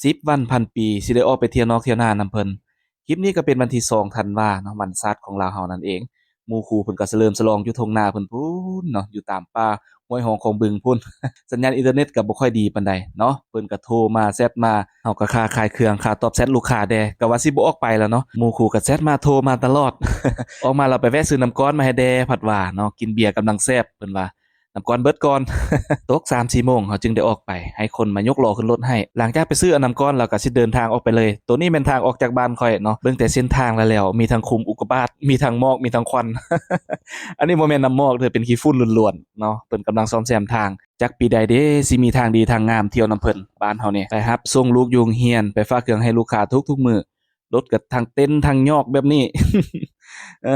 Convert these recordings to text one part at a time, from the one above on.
10วันพันปีสิได้ออกไปเที่ยวนอกเที่ยวนานำเพิ่นคลิปนี้ก็เป็นวันที่2ธันวาเนาะวันศาสตร์ของลาวเฮานั่นเองหมู่คู่เพิ่นก็เฉลิมฉลองอยู่ทุ่งนาเพิ่นพู้นเนาะอยู่ตามป่าห้วยหองของบึงพู้นสัญญาณอินเทอร์เน็ตก็บ่ค่อยดีปานใดเนาะเพิ่นก็โทรมาแชตมาเฮาก็ค่าขายเครื่องค่าตอบแชตลูกค้าแด่ก็ว่าสิบ่ออกไปแล้วเนาะหมู่คู่ก็แชตมาโทรมาตลอดออกมาแล้วไปแวะซื้อน้ำก้อนมาให้แด่ผัดว่าเนาะกินเบียร์กำลังแซ่บเพิ่นว่า น้ำก้อนเบิดก่อนตก3-4โมงเขาจึงได้ออกไปให้คนมายกล้อขึ้นรถให้หลังจากไปซื้อน้ำก้อนแล้วก็สิเดินทางออกไปเลยตัวนี้เป็นทางออกจากบ้านข่อยเนาะเบิ่งแต่เส้นทางแล้วมีทั้งคุมอุกกาบาตมีทั้งหมอกมีทั้งควันอันนี้บ่แม่นน้ำหมอกเด้อเป็นขี้ฝุ่นล้วนๆเนาะเพิ่นกำลังซ่อมแซมทางจักปีใดเด้สิมีทางดีทางงามเที่ยวน้ำเพิ่นบ้านเฮานี่ไปรับส่งลูกอยู่โรงเรียนไปฝากเครื่องให้ลูกค้าทุกๆมื้อรถก็ทั้งเต็นทั้งยอกแบบนี้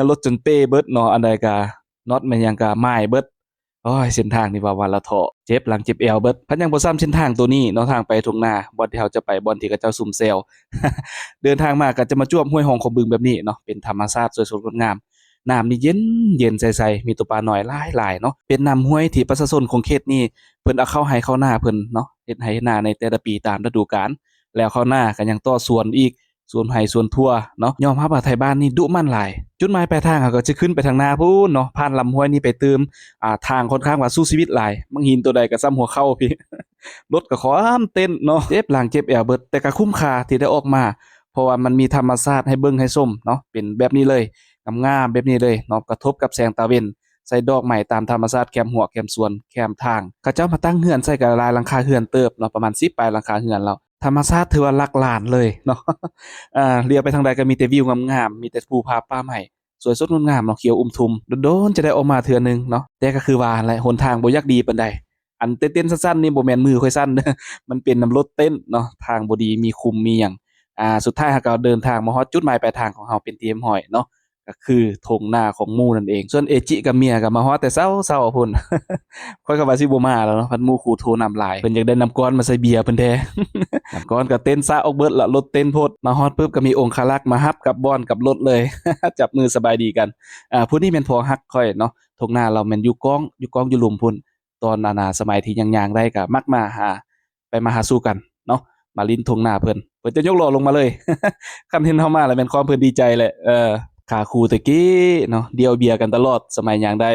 รถจนเป้เบิดเนาะอันใดก็น็อตแม่นหยังก็ไม้เบิด โอ้ยเส้นทางนี่ว่าวันละเถาะเจ็บหลังเจ็บเอวเบิดพันยังบ่ซ้ำเส้นทางตัวนี้เนาะทางไปทุ่งนาบ่อนที่เราจะไปบ่อนที่เขาเจ้าซุ่มแซวเดินทางมาก็จะมาจ้วมห้วยหองของบึงแบบนี้เนาะเป็นธรรมชาติสวยสดงดงามน้ำนี่เย็นเย็นใสๆมีตัวปลาน้อยหลายๆเนาะเป็นน้ำห้วยที่ประชาชนของเขตนี้เพิ่นเอาเข้าไร่เข้านาเพิ่นเนาะเฮ็ดไร่เฮ็ดนาในแต่ละปีตามฤดูกาลแล้วเข้านาก็ยังต่อสวนอีกสวนไร่สวนทั่วเนาะยอมรับว่าไทบ้านนี่ดุมันหลายจุดหมายปลายทางเขาก็จะขึ้นไปทางนาพู้นเนาะผ่านลำห้วยนี้ไปตืม ทางค่อนข้างว่าสู้ชีวิตหลายบางหินตัวใดก็ส่ำหัวเข่าพี่รถก็ขอห้ามเต้นเนาะเจ็บหลังเจ็บแอวเบิดแต่ก็คุ้มค่าที่ได้ออกมาเพราะว่ามันมีธรรมชาติให้เบิ่งให้ชมเนาะเป็นแบบนี้เลยงามๆแบบนี้เลยเนาะกระทบกับแสงตะเวนใส่ดอกไม้ตามธรรมชาติแคมหัวแคมสวนแคมทางเขาเจ้ามาตั้งเรือนใส่ก็หลายหลังคาเรือนเติบเนาะประมาณ10ปลายหลังคาเรือนแล้วธรรมชาติถือว่าหลักล้านเลยเนาะเลี้ยวไปทางใดก็มีแต่วิวงามๆมีแต่ภูผาป่าไม้ สวยสดงดงามเนาะเขียวทุ่มโดนๆจะได้ออกมาเทื่อหนึงเนาะแต่ก็คือว่านั่นแหละหนทางบ่อยากดีปานใดอันเต้นๆสั้นๆนี่บ่แม่นมือค่อยสั้นเด้อมันเป็นน้ำรถเต้นเนาะทางบ่ดีมีคุมมีหยังสุดท้ายเราก็เดินทางมาฮอดจุดหมายปลายทางของเราเป็นที่เรียบร้อยเนาะก็คือทุ่งนาของหมู่นั่นเองส่วนเอจิกับเมียก็มาฮอดแต่เช้าๆพู้นข้อยก็ว่าสิบ่มาแล้วเนาะพันหมู่คู่โทรนำหลายเพิ่นอยากได้น้ำก้อนมาใส่เบียร์เพิ่นแท้ น้ำก้อนก็เต้นซะออกเบิดละรถเต้นโพดมาฮอดปุ๊บก็มีองครักษ์มารับกับบอนกับรถเลยจับมือสบายดีกันผู้นี้แม่นผัวรักข้อยเนาะทุ่งนาเราแม่นอยู่กองอยู่หลุมพุ่นตอนนั้นน่ะสมัยที่ยังย่างได้ก็มักมาหาไปมาหาสู่กันเนาะมาลิ้นทุ่งนาเพิ่นจะยกล้อลงมาเลยคันเห็นเฮามาแล้วแม่นความเพิ่นดีใจแหละขาคู่ตะกี้เนาะเดี่ยวเบียร์กันตลอดสมัยย่างได้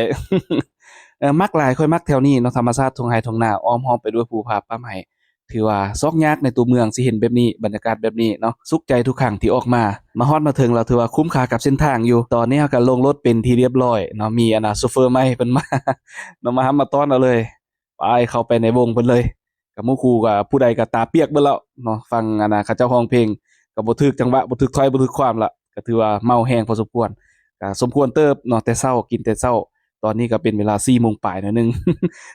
มักหลายค่อยมักแถวนี้เนาะธรรมชาติทุ่งไร่ทุ่งนาอ้อมฮ้อมไปด้วยภูผาป่าไม้ ถือว่าซอกยากในตัวเมืองสิเห็นแบบนี้บรรยากาศแบบนี้เนาะสุขใจทุกครั้งที่ออกมาฮอดมาถึงแล้วถือว่าคุ้มค่ากับเส้นทางอยู่ตอนนี้เราก็ลงรถเป็นที่เรียบร้อยเนาะมีโชเฟอร์ใหม่เพิ่นมาเนาะมารับมาต้อนเอาเลยไปเข้าไปในวงเพิ่นเลยกับหมู่คู่ก็ผู้ใดก็ตาเปียกเบิดแล้วเนาะฟังเขาเจ้าร้องเพลงก็บ่ถึกจังหวะบ่ถึกถ้อยบ่ถึกความละก็ถือว่าเมาแรงพอสมควรก็สมควรเติบเนาะแต่เช้ากินแต่เช้าตอนนี้ก็เป็นเวลา4โมงปลายหน่อยหนึ่ง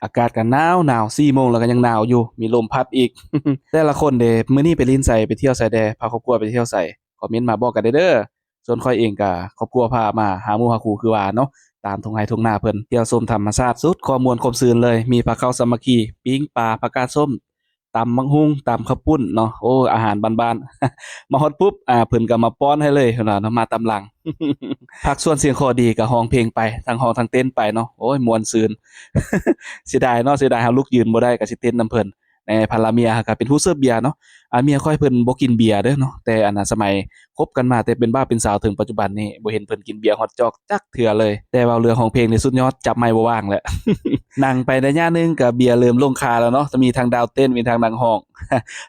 อากาศก็หนาว4โมงแล้วก็ยังหนาวอยู่มีลมพัดอีก แต่ละคนเด้มื้อนี้ไปลินไสไปเที่ยวไสแดพาครอบครัวไปเที่ยวไสคอมเมนต์มาบอกกันได้เด้อส่วนข้อยเองก็ครอบครัวพามาหาหมู่หาคู่คือว่าเนาะตามทุ่งไร่ทุ่งนาเพิ่นเที่ยวชมธรรมชาติสุดความม่วนความซื่นเลยมีพาข้าวสามัคคีปิ้งปลาผักกาดส้มตำบักหุ่งตำข้าวปุ้นเนาะโอ้อาหารบ้านๆมาฮอดปุ๊บเพิ่นก็มาป้อนให้เลยเพิ่นว่าเนาะมาตำหลังภาคส่วนเสียงคอดีก็ร้องเพลงไปทั้งร้องทั้งเต้นไปเนาะโอ้ยม่วนซื่นเสียดายเนาะเสียดายเราลุกยืนบ่ได้ก็สิเต้นนำเพิ่น ภรรเมียก็เป็นผู้เสิร์ฟเบียร์เนาะเมียข้อยเพิ่นบ่กินเบียร์เด้อเนาะแต่อันน่ะสมัยคบกันมาแต่เป็นบ่าวเป็นสาวถึงปัจจุบันนี้บ่เห็นเพิ่นกินเบียร์ฮอดจอกจักเทื่อเลยแต่เว้าเรื่องของเพลงนี่สุดยอดจับไมค์บ่ว่างแล้วนั่งไปได้ระยะหนึ่งก็เบียร์เริ่มลงคาแล้วเนาะจะมีทั้งดาวเต้นมีทั้งนักร้อง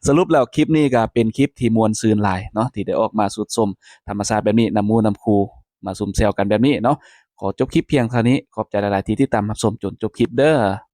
สรุปแล้วคลิปนี้ก็เป็นคลิปที่ม่วนซื่นหลายเนาะที่ได้ออกมาสุดชมธรรมชาติแบบนี้นำหมู่นำคู่มาซุ่มแซวกันแบบนี้เนาะขอจบคลิปเพียงเท่านี้ขอบใจหลายๆที่ติดตามรับชมจนจบคลิปเด้อ